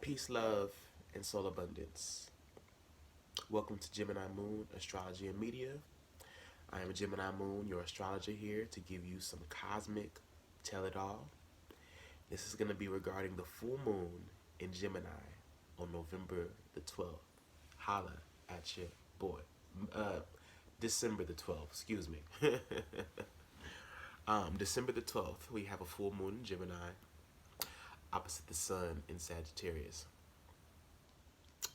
Peace, love, and soul abundance. Welcome to Gemini Moon Astrology and Media. I am Gemini Moon, your astrologer here to give you some cosmic tell it all. This is going to be regarding the full moon in Gemini on November the 12th. Holla at your boy. Uh, December the 12th, excuse me. December the 12th, we have a full moon in Gemini opposite the sun in Sagittarius.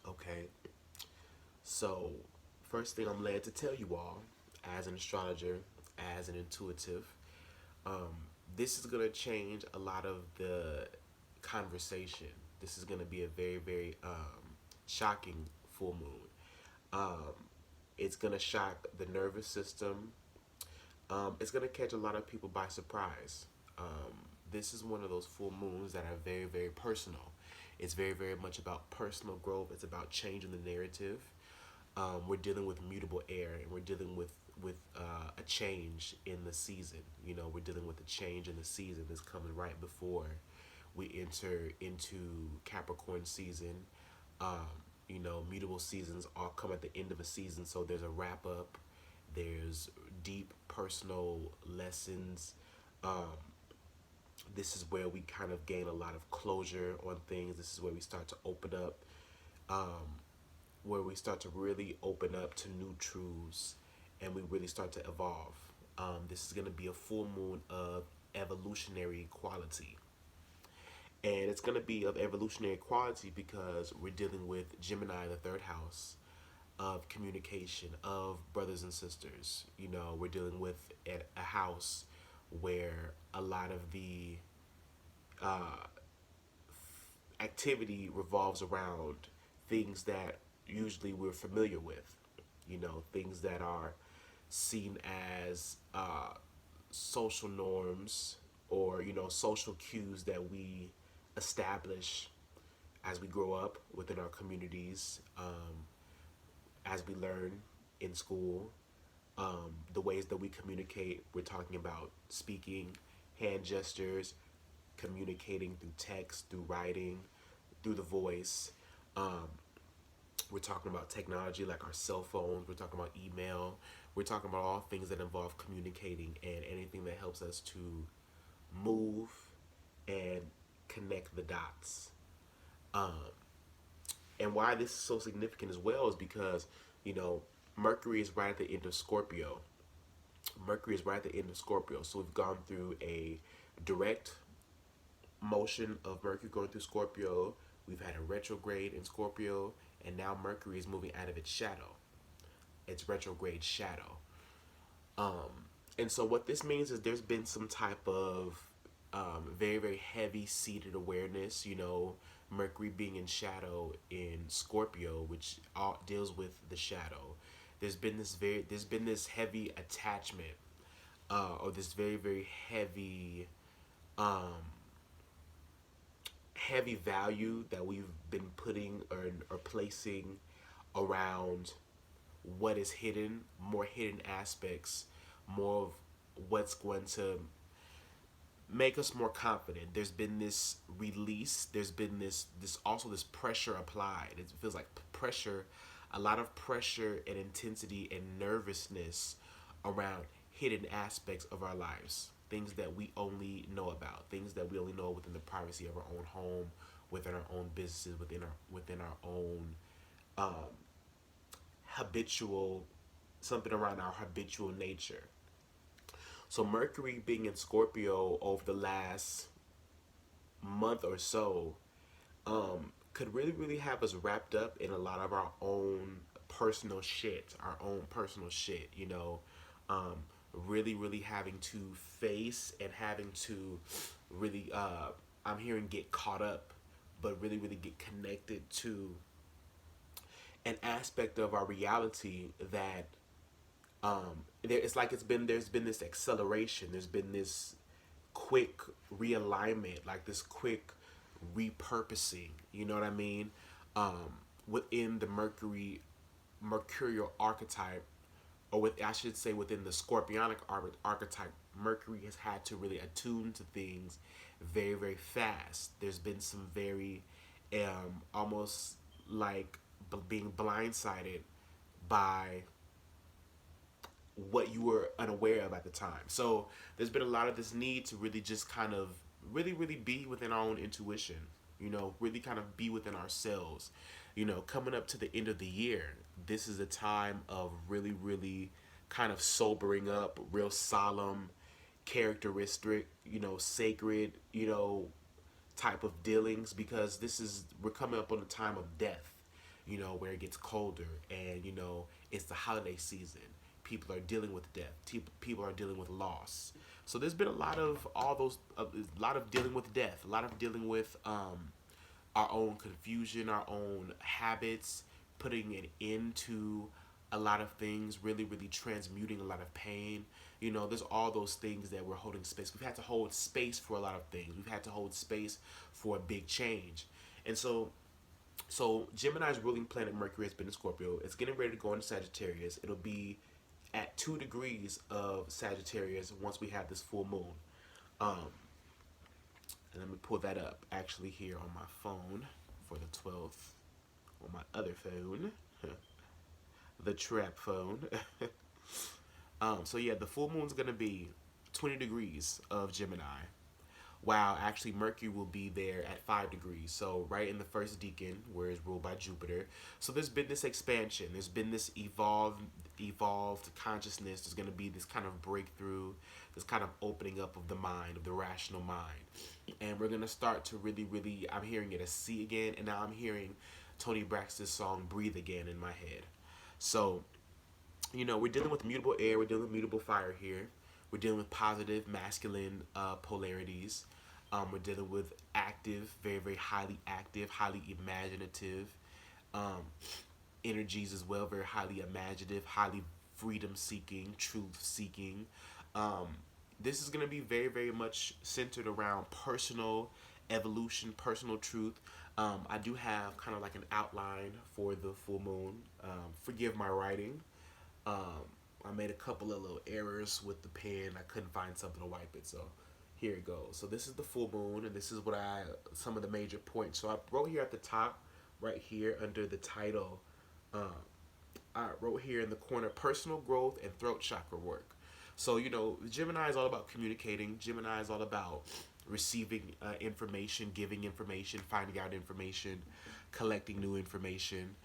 Okay, so first thing I'm led to tell you all, as an astrologer, as an intuitive, um, this is going to change a lot of the conversation. This is going to be a very, very shocking full moon. Um, it's going to shock the nervous system. It's going to catch a lot of people by surprise. This is one of those full moons that are very, very personal. It's very, very much about personal growth. It's about changing the narrative. We're dealing with mutable air, and we're dealing with a change in the season. You know, we're dealing with a change in the season that's coming right before we enter into Capricorn season. Um, Mutable seasons all come at the end of a season, so there's a wrap up. There's deep personal lessons. Um, this is where we kind of gain a lot of closure on things. This is where we start to open up, where we start to really open up to new truths, and we really start to evolve. This is going to be a full moon of evolutionary quality. And it's going to be of evolutionary quality because we're dealing with Gemini, the third house of communication, of brothers and sisters. You know, we're dealing with a house where a lot of the uh, activity revolves around things that usually we're familiar with. You know, things that are seen as social norms, or social cues that we establish as we grow up within our communities, as we learn in school, the ways that we communicate. We're talking about speaking, hand gestures, communicating through text, through writing, through the voice. Um, we're talking about technology like our cell phones. We're talking about email. We're talking about all things that involve communicating and anything that helps us to move and connect the dots. Um, and why this is so significant as well is because, you know, Mercury is right at the end of Scorpio. Mercury is right at the end of Scorpio. So we've gone through a direct motion of Mercury going through Scorpio. We've had a retrograde in Scorpio, and now Mercury is moving out of its shadow, its retrograde shadow. And so what this means is there's been some type of very, very heavy seated awareness. You know, Mercury being in shadow in Scorpio, which all deals with the shadow. There's been this heavy attachment, or this very, very um, heavy value that we've been putting or placing around what is hidden, more hidden aspects, more of what's going to make us more confident. There's been this release. There's been this pressure applied. It feels like pressure, a lot of pressure and intensity and nervousness around hidden aspects of our lives. Things that we only know about. Things that we only know within the privacy of our own home, within our own businesses, within our own um, habitual, something around our habitual nature. So Mercury being in Scorpio over the last month or so could really, really have us wrapped up in a lot of our own personal shit, um, really, really having to face and having to really, I'm hearing get caught up, but really, really get connected to an aspect of our reality that it's like there's been this acceleration, there's been this quick realignment, like this quick repurposing. You know what I mean? Within the mercurial archetype, or with I should say within the scorpionic archetype, Mercury has had to really attune to things very, very fast. There's been some very almost like being blindsided by what you were unaware of at the time. So there's been a lot of this need to really just kind of really be within our own intuition, really kind of be within ourselves. Coming up to the end of the year, this is a time of really kind of sobering up, real solemn, characteristic, sacred, type of dealings, because we're coming up on a time of death, where it gets colder, and it's the holiday season. People are dealing with death. People are dealing with loss. So there's been a lot of a lot of dealing with death, a lot of dealing with our own confusion, our own habits, putting it into a lot of things, really transmuting a lot of pain. There's all those things that we're holding space. We've had to hold space for a lot of things. We've had to hold space for a big change. And so Gemini's ruling planet Mercury has been in Scorpio. It's getting ready to go into Sagittarius. It'll be at 2 degrees of Sagittarius once we have this full moon. And let me pull that up actually here on my phone for the 12th, on my other phone, the trap phone. So yeah, the full moon's gonna be 20 degrees of Gemini, while actually Mercury will be there at 5 degrees. So right in the first decan, where it's ruled by Jupiter. So there's been this expansion. There's been this evolved consciousness. There's going to be this kind of breakthrough, this kind of opening up of the mind, of the rational mind. And we're going to start to really, I'm hearing it as see again. And now I'm hearing Tony Braxton's song Breathe Again in my head. So, we're dealing with mutable air. We're dealing with mutable fire here. We're dealing with positive masculine polarities. We're dealing with active, very highly active, highly imaginative energies as well. Very highly imaginative, highly freedom seeking, truth seeking. This is going to be very much centered around personal evolution, personal truth. I do have kind of like an outline for the full moon. Forgive my writing. I made a couple of little errors with the pen. I couldn't find something to wipe it, so here it goes. So this is the full moon, and this is some of the major points. So I wrote here at the top, right here under the title, I wrote here in the corner, personal growth and throat chakra work. So, Gemini is all about communicating. Gemini is all about receiving information, giving information, finding out information, collecting new information,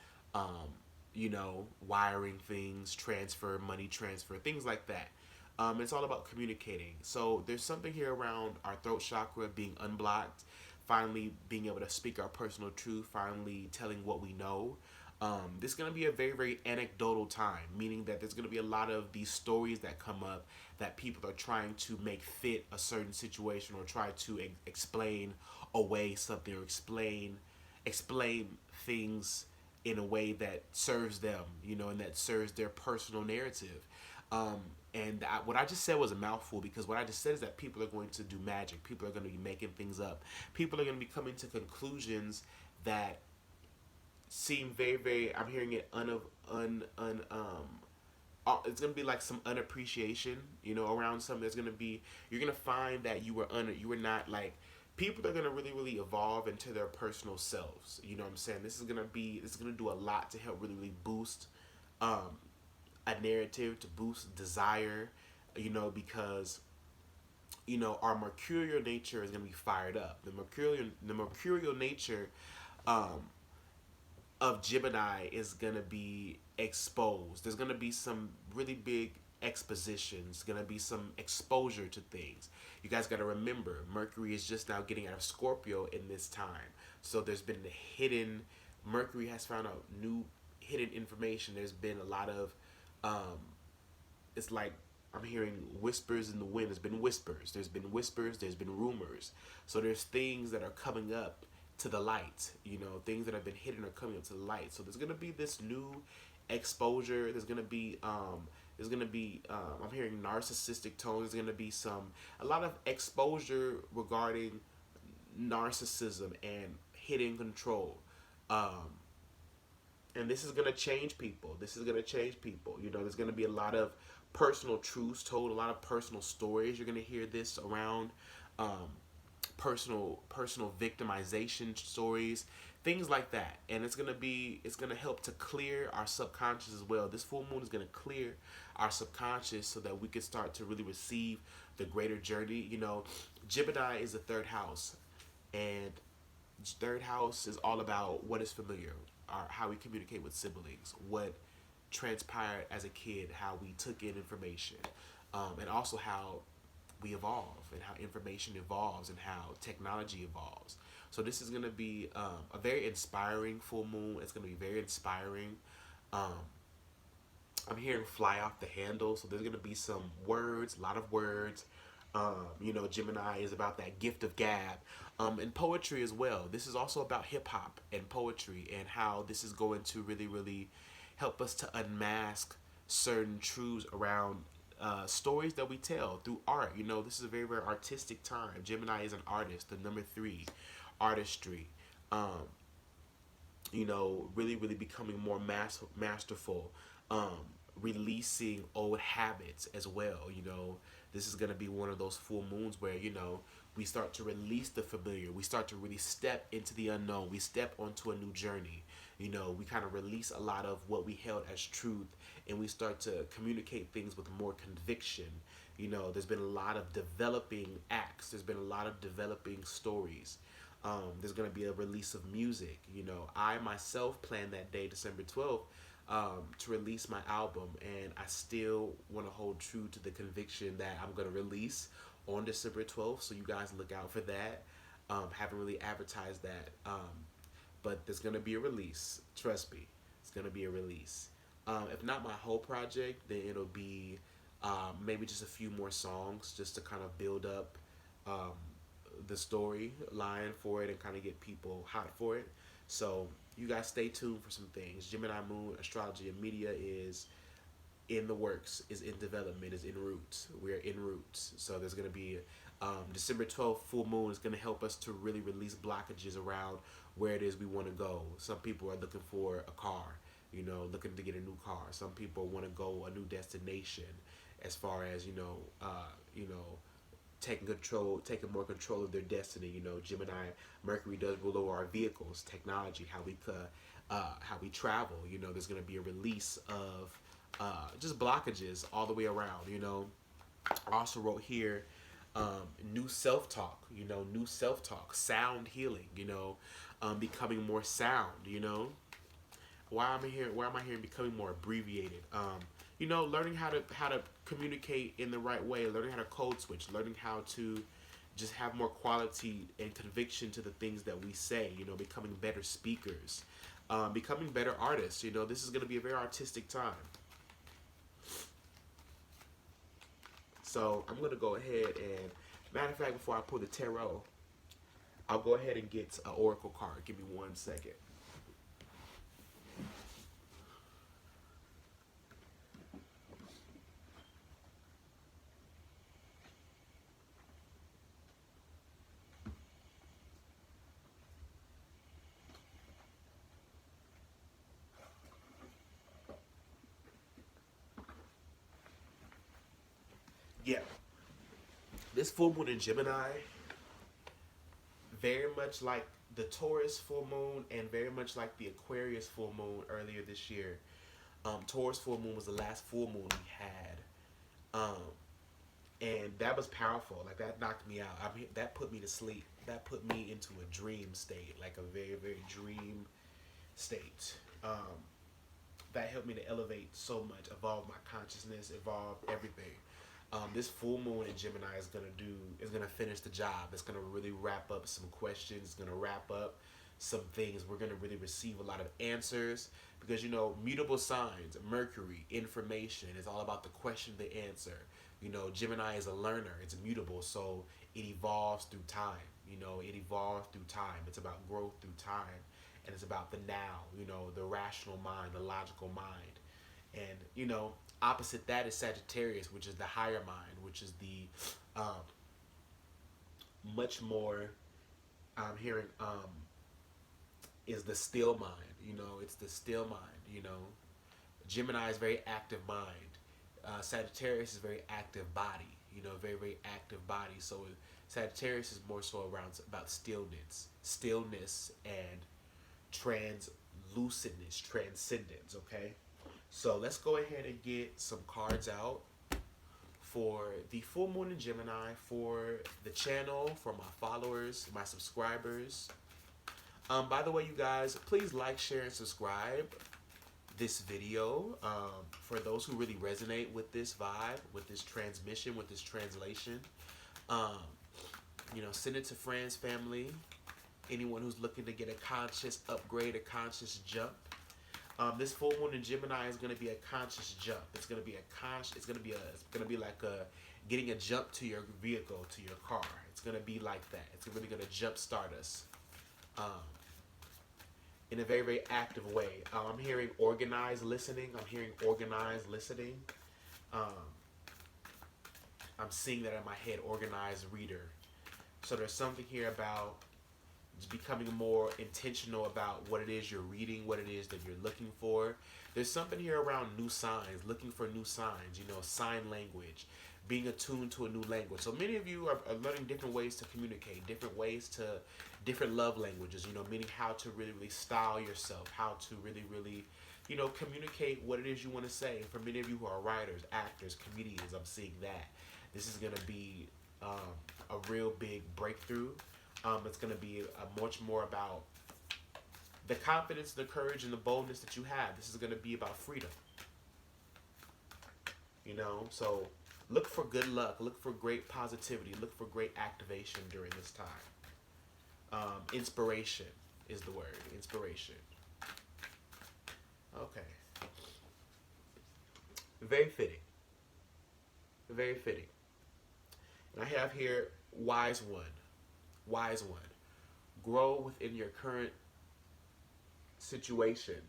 wiring things, money transfer, things like that. It's all about communicating. So there's something here around our throat chakra being unblocked, finally being able to speak our personal truth, finally telling what we know. This is going to be a very anecdotal time, meaning that there's going to be a lot of these stories that come up that people are trying to make fit a certain situation, or try to explain away something, or explain things in a way that serves them, and that serves their personal narrative. What I just said was a mouthful, because what I just said is that people are going to do magic. People are going to be making things up. People are going to be coming to conclusions that seem very. I'm hearing it it's gonna be like some unappreciation, around something. You're gonna find that you were not like. People are gonna really evolve into their personal selves. You know what I'm saying? This is gonna do a lot to help really boost a narrative, to boost desire, because our mercurial nature is gonna be fired up. The mercurial nature of Gemini is going to be exposed. There's going to be some really big expositions, going to be some exposure to things. You guys got to remember, Mercury is just now getting out of Scorpio in this time. So there's been Mercury has found out new hidden information. There's been a lot of, it's like I'm hearing whispers in the wind. There's been whispers. There's been rumors. So there's things that are coming up to the light, things that have been hidden are coming up to the light. So there's gonna be this new exposure. There's gonna be I'm hearing narcissistic tones. There's gonna be a lot of exposure regarding narcissism and hidden control. And this is gonna change people. There's gonna be a lot of personal truths told, a lot of personal stories. You're gonna hear this around personal victimization stories, things like that. And it's gonna help to clear our subconscious as well. This full moon is gonna clear our subconscious so that we can start to really receive the greater journey. You know, Gemini is the third house, and third house is all about what is familiar, how we communicate with siblings, what transpired as a kid, how we took in information, and also how we evolve and how information evolves and how technology evolves. So this is going to be a very inspiring full moon. It's going to be very inspiring. Um, I'm hearing fly off the handle, so there's going to be some words, a lot of words. You know, Gemini is about that gift of gab, and poetry as well. This is also about hip hop and poetry and how this is going to really, really help us to unmask certain truths around stories that we tell through art. You know, this is a very, very artistic time. Gemini is an artist, the number three, artistry. Um, you know, really, really becoming more masterful, releasing old habits as well. You know, this is going to be one of those full moons where, you know, we start to release the familiar. We start to really step into the unknown. We step onto a new journey. You know, we kind of release a lot of what we held as truth, and we start to communicate things with more conviction. You know, there's been a lot of developing acts. There's been a lot of developing stories. There's going to be a release of music. You know, I myself planned that day, December 12th, to release my album, and I still want to hold true to the conviction that I'm going to release on December 12th. So you guys look out for that. Haven't really advertised that, but there's going to be a release. Trust me, it's going to be a release. If not my whole project, then it'll be maybe just a few more songs just to kind of build up um, the story line for it and kind of get people hot for it. So you guys stay tuned for some things. Gemini Moon Astrology and Media is in the works, is in development, is in roots. We're in roots. So there's going to be December 12th full moon is going to help us to really release blockages around where it is we want to go. Some people are looking for a car, you know, looking to get a new car. Some people want to go a new destination as far as, you know, taking more control of their destiny. You know, Gemini, Mercury does rule over our vehicles, technology, how we travel. You know, there's going to be a release of just blockages all the way around. You know, I also wrote here new self-talk. You know, new self-talk, sound healing. You know, becoming more sound. You know, why am I here? Why am I here? Becoming more abbreviated. You know, learning how to communicate in the right way, learning how to code switch, learning how to just have more quality and conviction to the things that we say. You know, becoming better speakers, becoming better artists. You know, this is going to be a very artistic time. So I'm going to go ahead and, matter of fact, before I pull the tarot, I'll go ahead and get an oracle card. Give me 1 second. Yeah, this full moon in Gemini, very much like the Taurus full moon and very much like the Aquarius full moon earlier this year. Taurus full moon was the last full moon we had, and that was powerful. Like that knocked me out. I mean, that put me to sleep. That put me into a dream state, like a very, very dream state. That helped me to elevate so much, evolve my consciousness, evolve everything. This full moon in Gemini is gonna finish the job. It's gonna really wrap up some questions. It's gonna wrap up some things. We're gonna really receive a lot of answers because, you know, mutable signs, Mercury, information is all about the question, the answer. You know, Gemini is a learner. It's mutable, so it evolves through time. You know, it evolves through time. It's about growth through time, and it's about the now. You know, the rational mind, the logical mind. And, you know, opposite that is Sagittarius, which is the higher mind, which is the much more, I'm hearing, is the still mind. You know, it's the still mind. You know, Gemini is very active mind. Sagittarius is very active body. You know, very, very active body. So Sagittarius is more so around about stillness, and translucentness, transcendence. Okay, so let's go ahead and get some cards out for the full moon in Gemini, for the channel, for my followers, my subscribers. By the way, you guys, please like, share, and subscribe this video. For those who really resonate with this vibe, with this transmission, with this translation, um, send it to friends, family, anyone who's looking to get a conscious upgrade, a conscious jump. This full moon in Gemini is going to be a conscious jump. It's going to be It's going to be like getting a jump to your vehicle, to your car. It's going to be like that. It's really going to jump start us. In a very, very active way. I'm hearing organized listening. I'm seeing that in my head, organized reader. So there's something here about just becoming more intentional about what it is you're reading, what it is that you're looking for. There's something here around new signs, looking for new signs, sign language, being attuned to a new language. So many of you are learning different ways to communicate, different love languages, meaning how to really, really style yourself, how to really, really, communicate what it is you want to say. For many of you who are writers, actors, comedians, I'm seeing that. This is going to be a real big breakthrough. It's going to be much more about the confidence, the courage, and the boldness that you have. This is going to be about freedom. So look for good luck. Look for great positivity. Look for great activation during this time. Inspiration is the word. Inspiration. Okay. Very fitting. Very fitting. And I have here wise one. Wise one. Grow within your current situation.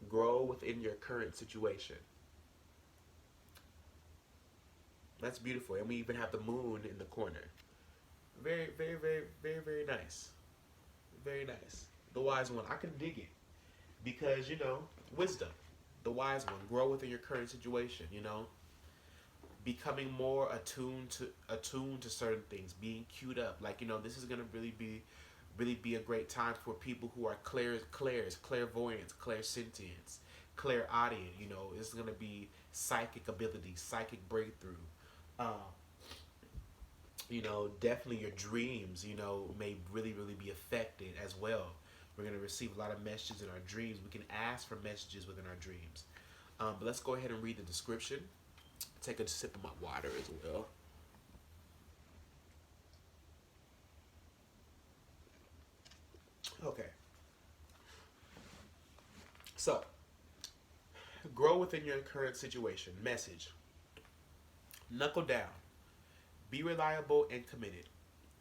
Grow within your current situation. That's beautiful. And we even have the moon in the corner. Very, very, very, very, very nice. Very nice. The wise one. I can dig it. Because, wisdom. The wise one. Grow within your current situation, becoming more attuned to certain things, being queued up. Like, this is gonna really be a great time for people who are clairvoyants, clairsentients, clairaudient. It's gonna be psychic ability, psychic breakthrough. Definitely your dreams, may really, really be affected as well. We're gonna receive a lot of messages in our dreams. We can ask for messages within our dreams. But let's go ahead and read the description. Take a sip of my water as well. Okay. So, grow within your current situation. Message. Knuckle down. Be reliable and committed.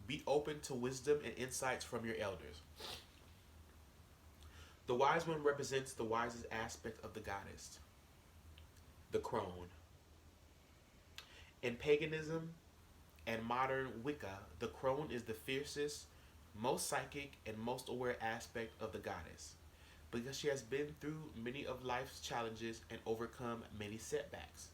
Be open to wisdom and insights from your elders. The wise one represents the wisest aspect of the goddess, the crone. In paganism and modern Wicca, the crone is the fiercest, most psychic, and most aware aspect of the goddess, because she has been through many of life's challenges and overcome many setbacks.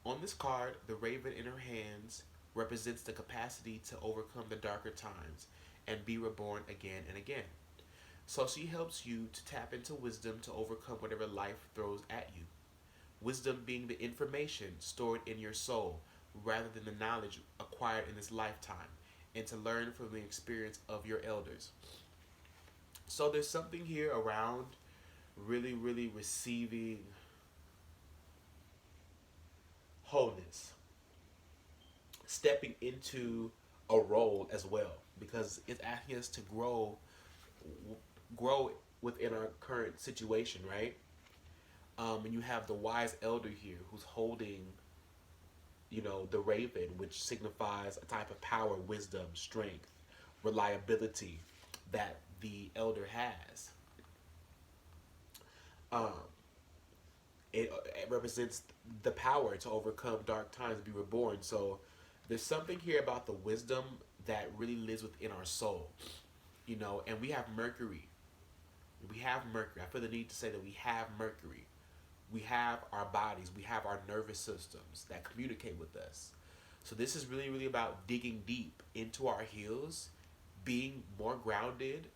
On this card, the raven in her hands represents the capacity to overcome the darker times and be reborn again and again. So she helps you to tap into wisdom to overcome whatever life throws at you. Wisdom being the information stored in your soul rather than the knowledge acquired in this lifetime, and to learn from the experience of your elders. So there's something here around really, really receiving wholeness, stepping into a role as well, because it's asking us to grow within our current situation, right? And you have the wise elder here who's holding, the raven, which signifies a type of power, wisdom, strength, reliability that the elder has. Um, it represents the power to overcome dark times, be reborn. So there's something here about the wisdom that really lives within our soul, and we have Mercury. We have Mercury. I feel the need to say that we have Mercury. We have our bodies. We have our nervous systems that communicate with us. So this is really, really about digging deep into our heels, being more grounded,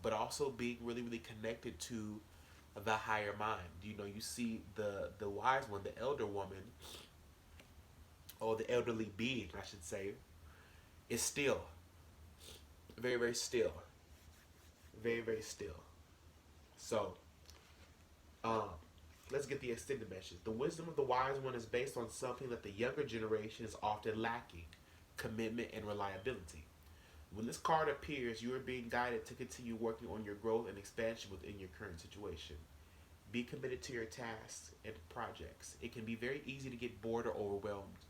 but also being really, really connected to the higher mind. You know, you see the wise one, the elder woman, or the elderly being, I should say, is still, very, very still, very, very still. So, um, let's get the extended message. The wisdom of the wise one is based on something that the younger generation is often lacking: commitment and reliability. When this card appears, you are being guided to continue working on your growth and expansion within your current situation. Be committed to your tasks and projects. It can be very easy to get bored or overwhelmed,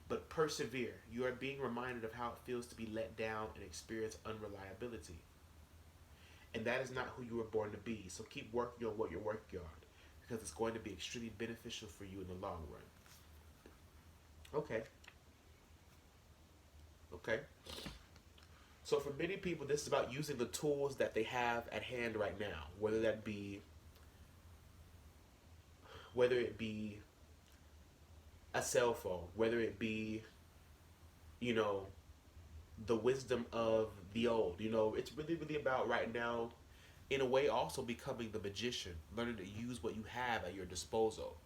but persevere. You are being reminded of how it feels to be let down and experience unreliability. And that is not who you were born to be. So keep working on what you're working on, because it's going to be extremely beneficial for you in the long run. Okay. Okay. So for many people, this is about using the tools that they have at hand right now, whether it be a cell phone, whether it be, you know, the wisdom of the old. You know, it's really, really about right now, in a way, also becoming the magician, learning to use what you have at your disposal.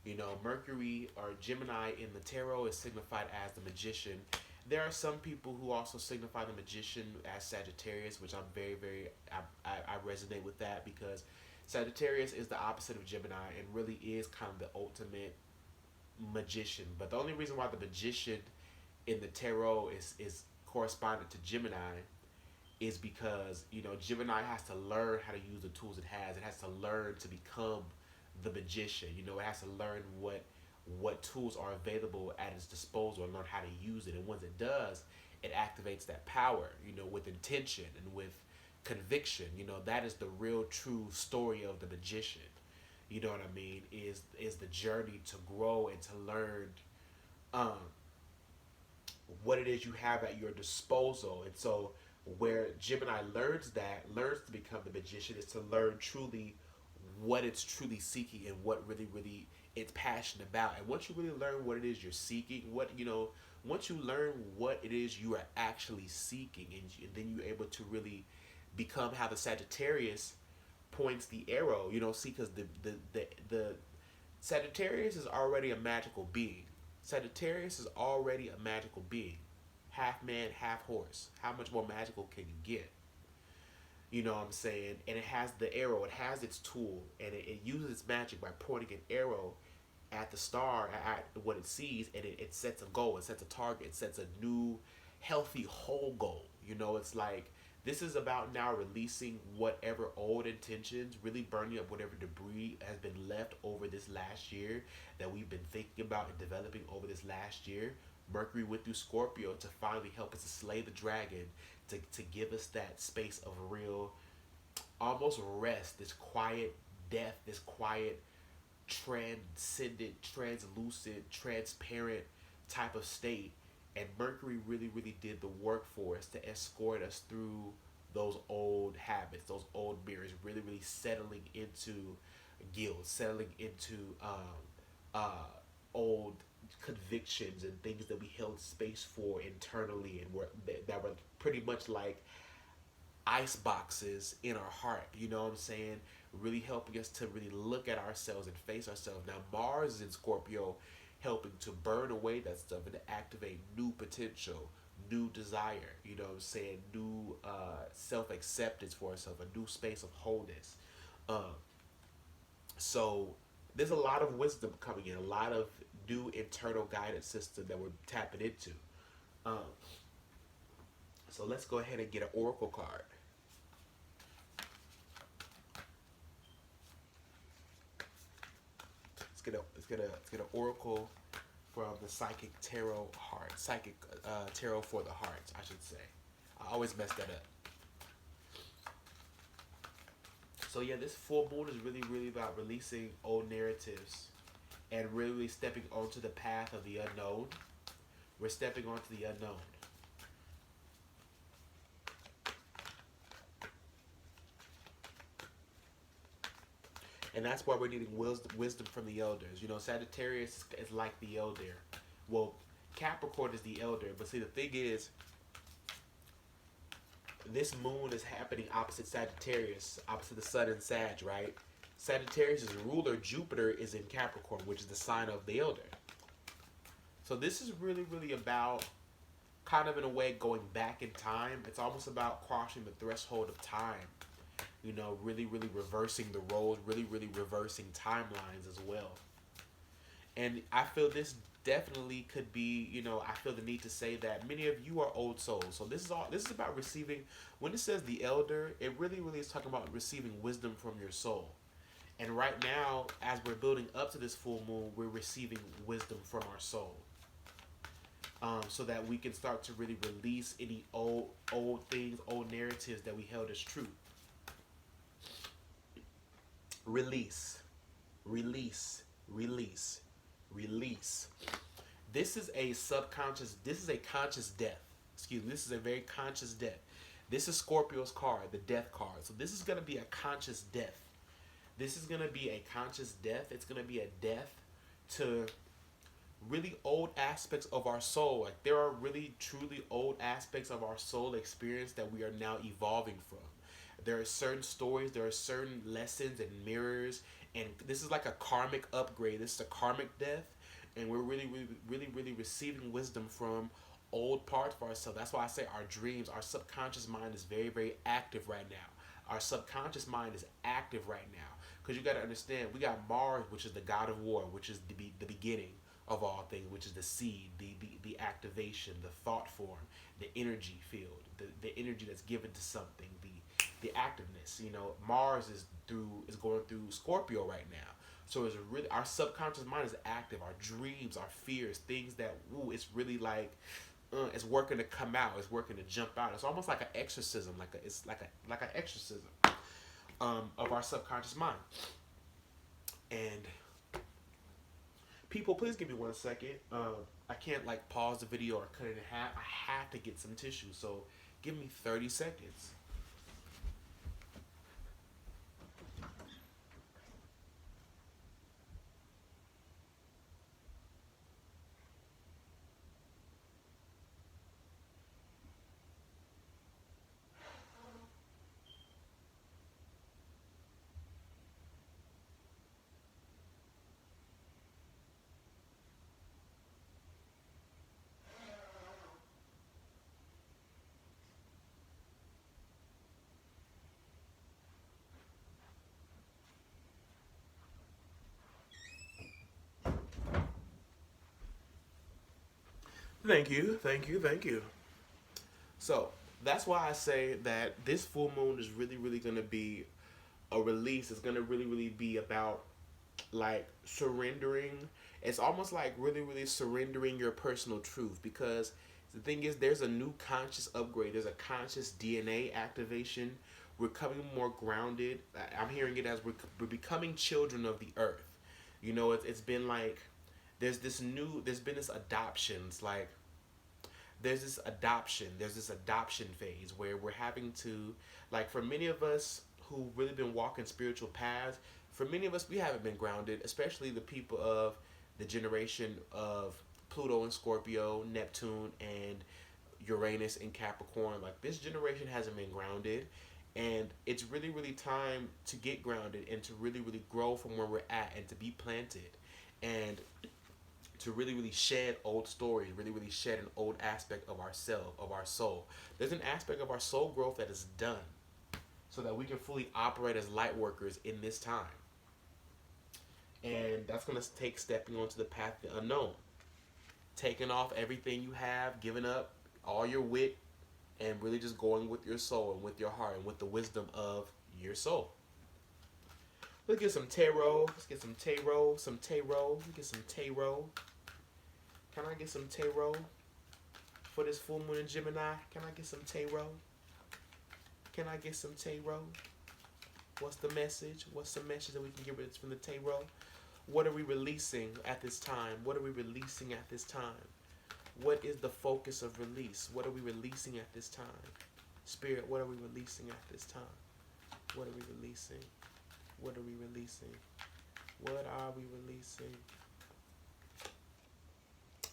You know, Mercury or Gemini in the tarot is signified as the magician. There are some people who also signify the magician as Sagittarius, which I'm very, very, I resonate with that, because Sagittarius is the opposite of Gemini and really is kind of the ultimate magician. But the only reason why the magician in the tarot is correspondent to Gemini is because, you know, Gemini has to learn how to use the tools it has. It has to learn to become the magician. You know, it has to learn what tools are available at its disposal and learn how to use it. And once it does, it activates that power, you know, with intention and with conviction. You know, that is the real true story of the magician. You know what I mean? Is the journey to grow and to learn um, what it is you have at your disposal. And so where Gemini learns to become the magician, is to learn truly what it's truly seeking and what really, really it's passionate about. And once you really learn what it is you're seeking, once you learn what it is you are actually seeking, and then you're able to really become how the Sagittarius points the arrow. You know, see, because the Sagittarius is already a magical being. Sagittarius is already a magical being. Half man, half horse. How much more magical can you get? You know what I'm saying? And it has the arrow, it has its tool, and it uses its magic by pointing an arrow at the star, at what it sees, and it sets a goal, it sets a target, it sets a new, healthy, whole goal. You know, it's like, this is about now releasing whatever old intentions, really burning up whatever debris has been left over this last year that we've been thinking about and developing over this last year. Mercury went through Scorpio to finally help us to slay the dragon, to give us that space of real, almost rest, this quiet death, this quiet, transcendent, translucent, transparent type of state. And Mercury really, really did the work for us to escort us through those old habits, those old mirrors, really, really settling into guilt, settling into old convictions and things that we held space for internally, and that were pretty much like ice boxes in our heart. You know what I'm saying? Really helping us to really look at ourselves and face ourselves. Now Mars is in Scorpio, helping to burn away that stuff and to activate new potential, new desire. You know what I'm saying? New self-acceptance for ourselves, a new space of wholeness. Um, so there's a lot of wisdom coming in, a lot of new internal guidance system that we're tapping into. Um, so let's go ahead and get an oracle card. Let's get an oracle from the psychic tarot heart, psychic tarot for the heart, I should say. I always mess that up. So yeah, this full moon is really, really about releasing old narratives and really stepping onto the path of the unknown. We're stepping onto the unknown. And that's why we're needing wisdom from the elders. You know, Sagittarius is like the elder. Well, Capricorn is the elder. But see, the thing is, this moon is happening opposite Sagittarius, opposite the sun in Sag, right? Sagittarius' ruler, Jupiter, is in Capricorn, which is the sign of the elder. So this is really, really about, kind of in a way, going back in time. It's almost about crossing the threshold of time. You know, really, really reversing the roles, really, really reversing timelines as well. And I feel this definitely could be, you know, I feel the need to say that many of you are old souls. So this is about receiving, when it says the elder, it really, really is talking about receiving wisdom from your soul. And right now, as we're building up to this full moon, we're receiving wisdom from our soul. So that we can start to really release any old things, old narratives that we held as true. Release, release, release, release. This is a subconscious, this is a conscious death. Excuse me, this is a very conscious death. This is Scorpio's card, the death card. So this is going to be a conscious death. This is going to be a conscious death. It's going to be a death to really old aspects of our soul. Like, there are really truly old aspects of our soul experience that we are now evolving from. There are certain stories, there are certain lessons and mirrors, and this is like a karmic upgrade. This is a karmic death, and we're really, really, really, really receiving wisdom from old parts of ourselves. That's why I say our dreams, our subconscious mind is very, very active right now. Our subconscious mind is active right now, because you got to understand, we got Mars, which is the god of war, which is the beginning of all things, which is the seed, the activation, the thought form, the energy field, the energy that's given to something, the activeness. You know, Mars is going through Scorpio right now. So it's really, our subconscious mind is active. Our dreams, our fears, things that, it's really like, it's working to come out. It's working to jump out. It's almost like an exorcism. It's like an exorcism of our subconscious mind. And people, please give me 1 second. I can't like pause the video or cut it in half. I have to get some tissue. So give me 30 seconds. Thank you, thank you, thank you. So that's why I say that this full moon is really, really going to be a release. It's going to really, really be about like surrendering. It's almost like really, really surrendering your personal truth, because the thing is, there's a new conscious upgrade. There's a conscious DNA activation. We're coming more grounded. I'm hearing it as we're becoming children of the earth. You know, it's been like, there's been this adoption. It's like, there's this adoption phase where we're having to, like, for many of us who've really been walking spiritual paths, for many of us, we haven't been grounded, especially the people of the generation of Pluto and Scorpio, Neptune and Uranus and Capricorn. Like, this generation hasn't been grounded, and it's really, really time to get grounded and to really, really grow from where we're at and to be planted and to really, really shed old stories, really, really shed an old aspect of ourself, of our soul. There's an aspect of our soul growth that is done so that we can fully operate as light workers in this time. And that's going to take stepping onto the path of the unknown. Taking off everything you have, giving up all your wit, and really just going with your soul and with your heart and with the wisdom of your soul. Let's get some tarot. Let's get some tarot. Some tarot. Let's get some tarot. Can I get some tarot for this full moon in Gemini? Can I get some tarot? Can I get some tarot? What's the message? What's the message that we can get from the tarot? What are we releasing at this time? What are we releasing at this time? What is the focus of release? What are we releasing at this time? Spirit, what are we releasing at this time? What are we releasing? What are we releasing? What are we releasing?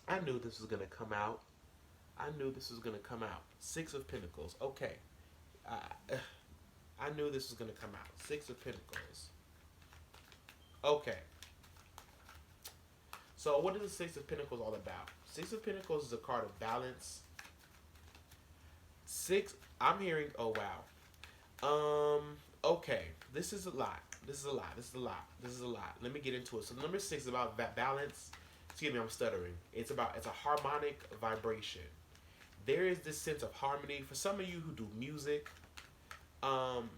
I knew this was gonna come out. I knew this was gonna come out. Six of Pentacles. Okay. I, I knew this was gonna come out. Six of Pentacles. Okay. So what is the Six of Pentacles all about? Six of Pentacles is a card of balance. Six. I'm hearing. Oh wow. Okay. This is a lot. This is a lot. This is a lot. This is a lot. Let me get into it. So number six is about that balance. Excuse me. I'm stuttering. It's a harmonic vibration. There is this sense of harmony for some of you who do music. Um,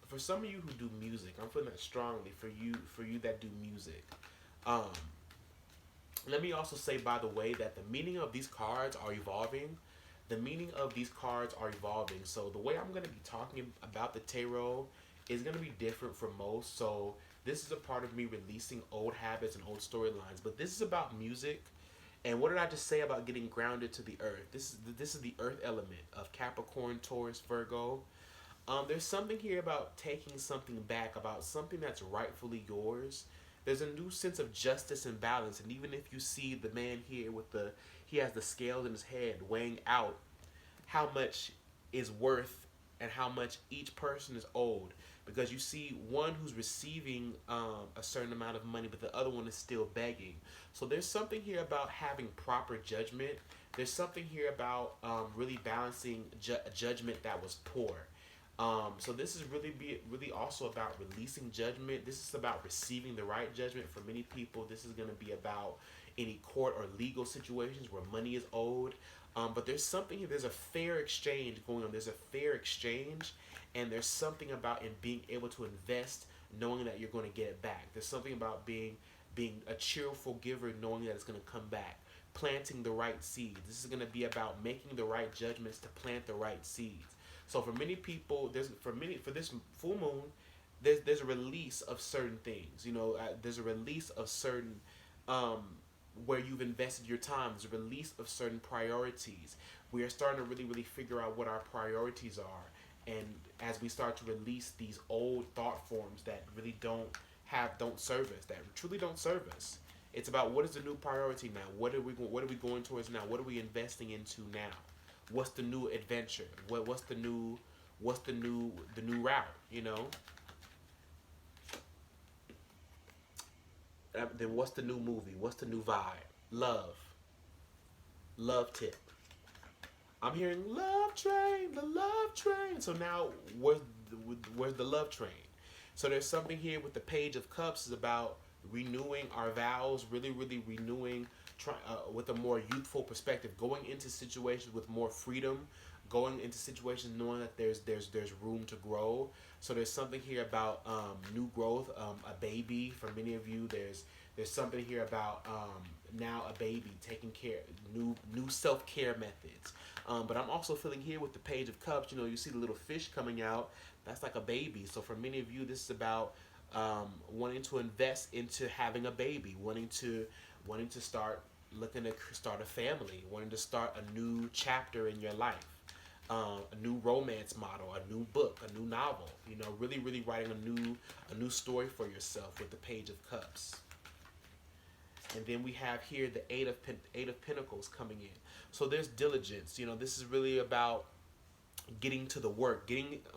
for some of you who do music, I'm feeling that strongly for you that do music. Um, Let me also say, by the way, that the meaning of these cards are evolving. The meaning of these cards are evolving. So the way I'm going to be talking about the tarot is going to be different from most. So this is a part of me releasing old habits and old storylines. But this is about music. And what did I just say about getting grounded to the earth? This is the earth element of Capricorn, Taurus, Virgo. There's something here about taking something back, about something that's rightfully yours. There's a new sense of justice and balance, and even if you see the man here with he has the scales in his head weighing out how much is worth and how much each person is owed, because you see one who's receiving a certain amount of money, but the other one is still begging. So there's something here about having proper judgment. There's something here about really balancing judgment that was poor. So this is really also about releasing judgment. This is about receiving the right judgment. For many people, this is going to be about any court or legal situations where money is owed. But there's something here. There's a fair exchange going on. There's a fair exchange, and there's something about in being able to invest, knowing that you're going to get it back. There's something about being a cheerful giver, knowing that it's going to come back. Planting the right seeds. This is going to be about making the right judgments to plant the right seeds. So for many people, for this full moon, there's a release of certain things. There's a release of certain where you've invested your time. There's a release of certain priorities. We are starting to really figure out what our priorities are, and as we start to release these old thought forms that really don't serve us, that truly don't serve us. It's about what is the new priority now. What are we going towards now? What are we investing into now? What's the new adventure? What's the new route? Then what's the new movie? What's the new vibe? Love tip. I'm hearing love train, the love train. So now where's the love train? So there's something here with the Page of Cups is about renewing our vows, really renewing. With a more youthful perspective, going into situations with more freedom, going into situations knowing that there's room to grow. So there's something here about new growth, a baby. For many of you, there's something here about now a baby, taking care, new self-care methods. But I'm also feeling here with the Page of Cups. You see the little fish coming out. That's like a baby. So for many of you, this is about wanting to invest into having a baby, wanting to start looking to start a family, wanting to start a new chapter in your life, a new romance model, a new book, a new novel. Really writing a new story for yourself with the Page of Cups. And then we have here the Eight of Pentacles coming in. So there's diligence. This is really about getting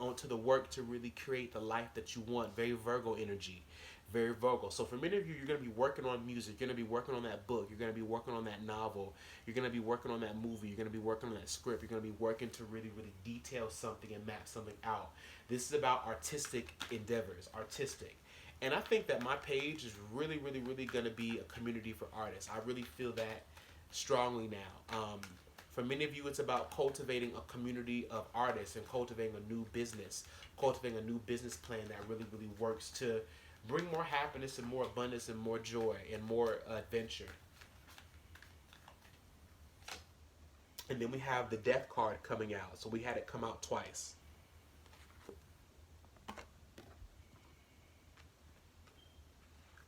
onto the work to really create the life that you want. Very Virgo energy. Very Virgo. So for many of you, you're going to be working on music. You're going to be working on that book. You're going to be working on that novel. You're going to be working on that movie. You're going to be working on that script. You're going to be working to really detail something and map something out. This is about artistic endeavors. Artistic. And I think that my page is really going to be a community for artists. I really feel that strongly now. For many of you, it's about cultivating a community of artists and cultivating a new business plan that really works to bring more happiness and more abundance and more joy and more adventure. And then we have the Death card coming out. So we had it come out twice.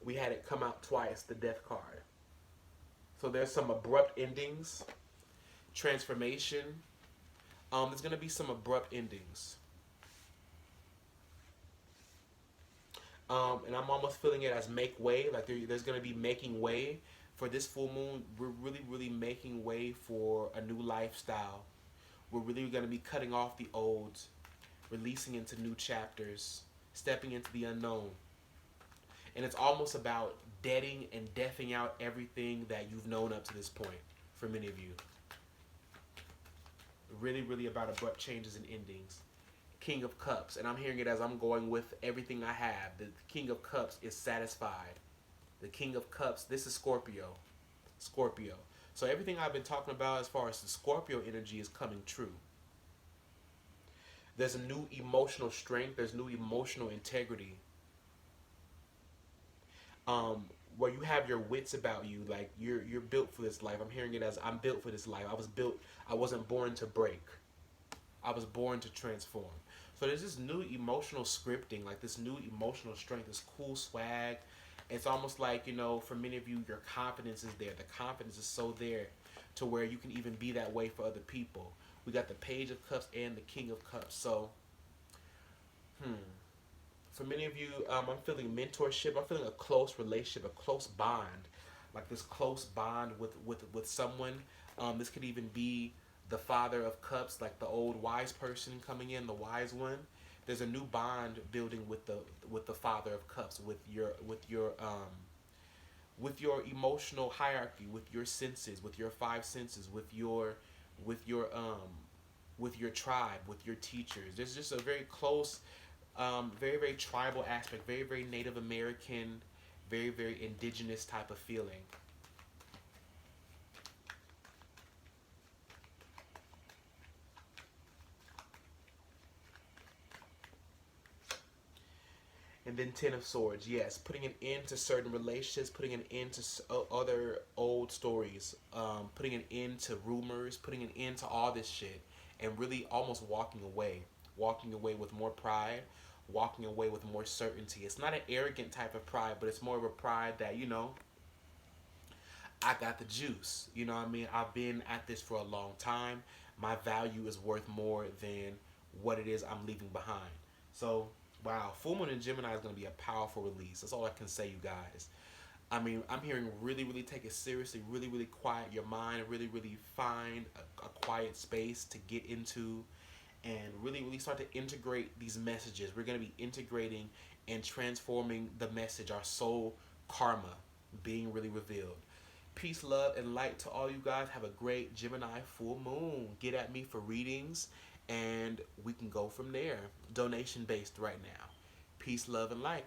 We had it come out twice, the Death card. So there's some abrupt endings, transformation. There's going to be some abrupt endings. And I'm almost feeling it as make way, like there's going to be making way For this full moon, we're really making way for a new lifestyle. We're really going to be cutting off the old, releasing into new chapters, stepping into the unknown. And it's almost about deading and deafing out everything that you've known up to this point for many of you. Really about abrupt changes and endings. King of Cups, and I'm hearing it as I'm going with everything I have. The King of Cups is satisfied. The King of Cups, this is Scorpio. Scorpio. So everything I've been talking about as far as the Scorpio energy is coming true. There's a new emotional strength. There's new emotional integrity. Where you have your wits about you, like you're built for this life. I'm hearing it as I'm built for this life. I wasn't born to break. I was born to transform. So there's this new emotional scripting, like this new emotional strength, this cool swag. It's almost like, for many of you, your confidence is there. The confidence is so there to where you can even be that way for other people. We got the Page of Cups and the King of Cups. So, for many of you, I'm feeling mentorship. I'm feeling a close relationship, a close bond, like this close bond with someone. This could even be the Father of Cups, like the old wise person coming in, the wise one. There's a new bond building with the Father of Cups, with your emotional hierarchy, with your senses, with your five senses, with your tribe, with your teachers. There's just a very close, very tribal aspect, very Native American, very indigenous type of feeling. And then Ten of Swords, yes, putting an end to certain relationships, putting an end to other old stories, putting an end to rumors, putting an end to all this shit, and really almost walking away with more pride, walking away with more certainty. It's not an arrogant type of pride, but it's more of a pride that, I got the juice. You know what I mean? I've been at this for a long time. My value is worth more than what it is I'm leaving behind. So, wow, full moon in Gemini is going to be a powerful release. That's all I can say, you guys. I mean, I'm hearing really take it seriously, really quiet your mind, really find a quiet space to get into and really start to integrate these messages. We're going to be integrating and transforming the message, our soul karma being really revealed. Peace, love, and light to all you guys. Have a great Gemini full moon. Get at me for readings, and we can go from there. Donation based right now. Peace, love, and light.